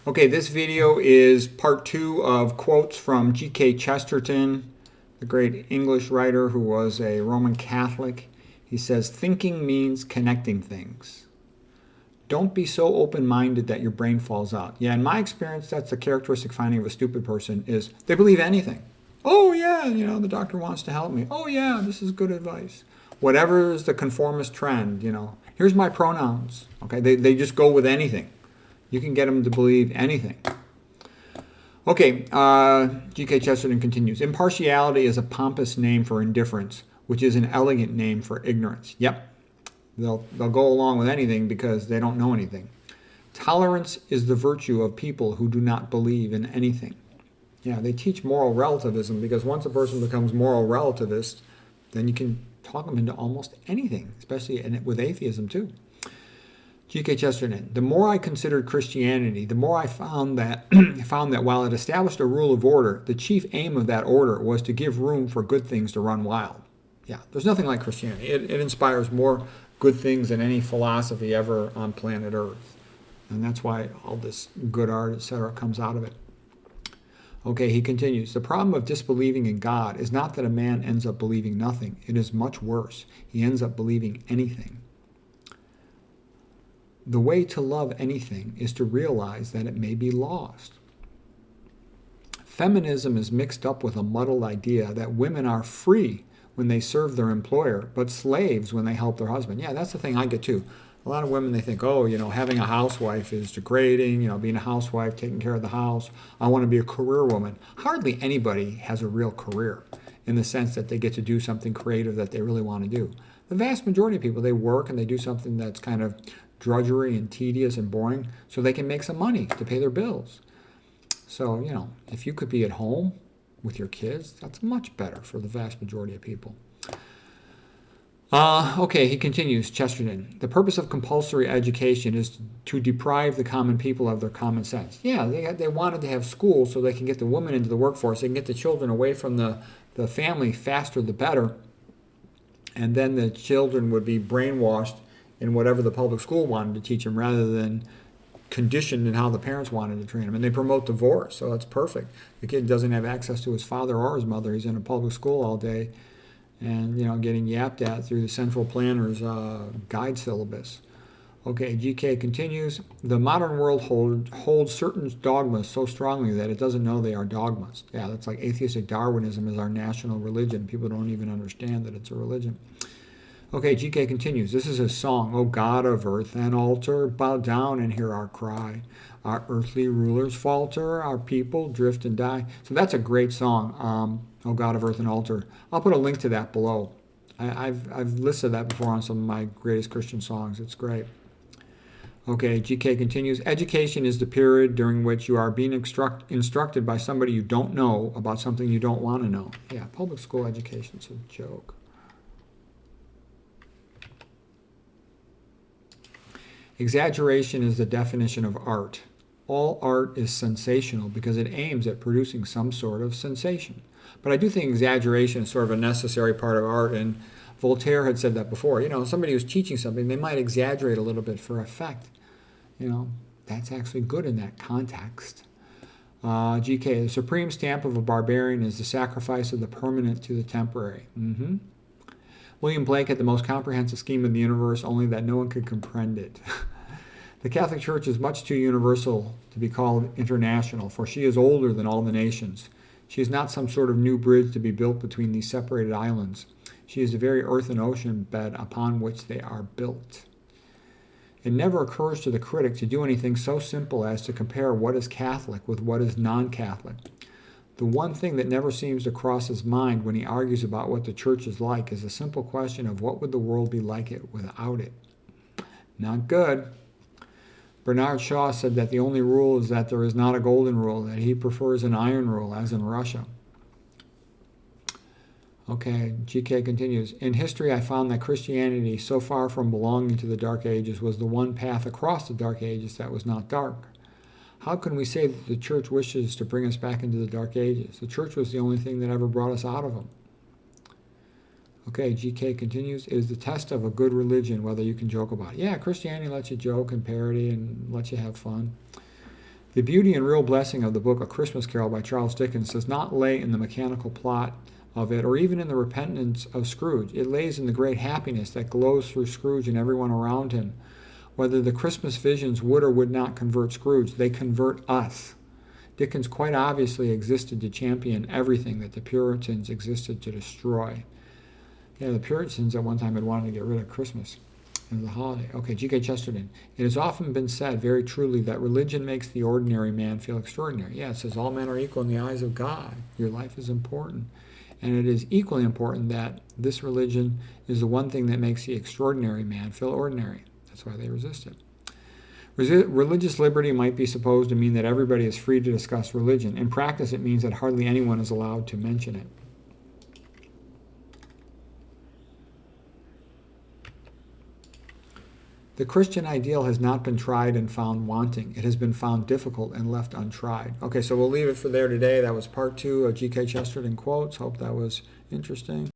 Okay, this video is part 2 of quotes from GK Chesterton, the great English writer who was a Roman Catholic. He says, thinking means connecting things. Don't be so open-minded that your brain falls out. Yeah, in my experience, that's the characteristic finding of a stupid person is they believe anything. Oh yeah, the doctor wants to help me. Oh yeah, this is good advice. Whatever is the conformist trend, here's my pronouns. Okay, they just go with anything. You can get them to believe anything. Okay, G.K. Chesterton continues. Impartiality is a pompous name for indifference, which is an elegant name for ignorance. Yep, they'll go along with anything because they don't know anything. Tolerance is the virtue of people who do not believe in anything. Yeah, they teach moral relativism because once a person becomes moral relativist, then you can talk them into almost anything, especially with atheism too. G.K. Chesterton. The more I considered Christianity, the more I found that while it established a rule of order, the chief aim of that order was to give room for good things to run wild. Yeah, there's nothing like Christianity. It inspires more good things than any philosophy ever on planet Earth. And that's why all this good art, etc., comes out of it. Okay, he continues. The problem of disbelieving in God is not that a man ends up believing nothing. It is much worse. He ends up believing anything. The way to love anything is to realize that it may be lost. Feminism is mixed up with a muddled idea that women are free when they serve their employer, but slaves when they help their husband. Yeah, that's the thing I get too. A lot of women, they think, oh, having a housewife is degrading, being a housewife, taking care of the house. I want to be a career woman. Hardly anybody has a real career in the sense that they get to do something creative that they really want to do. The vast majority of people, they work and they do something that's kind of drudgery and tedious and boring so they can make some money to pay their bills. So, if you could be at home with your kids, that's much better for the vast majority of people. Okay, he continues, Chesterton. The purpose of compulsory education is to deprive the common people of their common sense. Yeah, they wanted to have school so they can get the women into the workforce. They can get the children away from the family faster the better. And then the children would be brainwashed in whatever the public school wanted to teach them rather than conditioned in how the parents wanted to train them. And they promote divorce, so it's perfect. The kid doesn't have access to his father or his mother. He's in a public school all day and, getting yapped at through the central planner's guide syllabus. Okay, GK continues. The modern world holds certain dogmas so strongly that it doesn't know they are dogmas. Yeah, that's like atheistic Darwinism is our national religion. People don't even understand that it's a religion. Okay, GK continues. This is a song. O God of earth and altar, bow down and hear our cry. Our earthly rulers falter, our people drift and die. So that's a great song, O God of earth and altar. I'll put a link to that below. I've listed that before on some of my greatest Christian songs. It's great. Okay, GK continues. Education is the period during which you are being instructed by somebody you don't know about something you don't want to know. Yeah, public school education's a joke. Exaggeration is the definition of art. All art is sensational because it aims at producing some sort of sensation. But I do think exaggeration is sort of a necessary part of art, and Voltaire had said that before. Somebody who's teaching something, they might exaggerate a little bit for effect. That's actually good in that context. GK, the supreme stamp of a barbarian is the sacrifice of the permanent to the temporary. William Blake had the most comprehensive scheme of the universe, only that no one could comprehend it. The Catholic Church is much too universal to be called international, for she is older than all the nations. She is not some sort of new bridge to be built between these separated islands. She is the very earth and ocean bed upon which they are built. It never occurs to the critic to do anything so simple as to compare what is Catholic with what is non-Catholic. The one thing that never seems to cross his mind when he argues about what the church is like is the simple question of what would the world be like it without it. Not good. Bernard Shaw said that the only rule is that there is not a golden rule, that he prefers an iron rule, as in Russia. Okay, GK continues. In history, I found that Christianity, so far from belonging to the Dark Ages, was the one path across the Dark Ages that was not dark. How can we say that the church wishes to bring us back into the Dark Ages? The church was the only thing that ever brought us out of them. Okay, GK continues. It is the test of a good religion whether you can joke about it. Yeah, Christianity lets you joke and parody and lets you have fun. The beauty and real blessing of the book A Christmas Carol by Charles Dickens does not lay in the mechanical plot of it or even in the repentance of Scrooge. It lays in the great happiness that glows through Scrooge and everyone around him. Whether the Christmas visions would or would not convert Scrooge, they convert us. Dickens quite obviously existed to champion everything that the Puritans existed to destroy. Yeah, the Puritans at one time had wanted to get rid of Christmas as a holiday. Okay, G.K. Chesterton. It has often been said very truly that religion makes the ordinary man feel extraordinary. Yeah, it says all men are equal in the eyes of God. Your life is important. And it is equally important that this religion is the one thing that makes the extraordinary man feel ordinary. That's why they resist it. Religious liberty might be supposed to mean that everybody is free to discuss religion. In practice, it means that hardly anyone is allowed to mention it. The Christian ideal has not been tried and found wanting. It has been found difficult and left untried. Okay, so we'll leave it for there today. That was part 2 of G.K. Chesterton quotes. Hope that was interesting.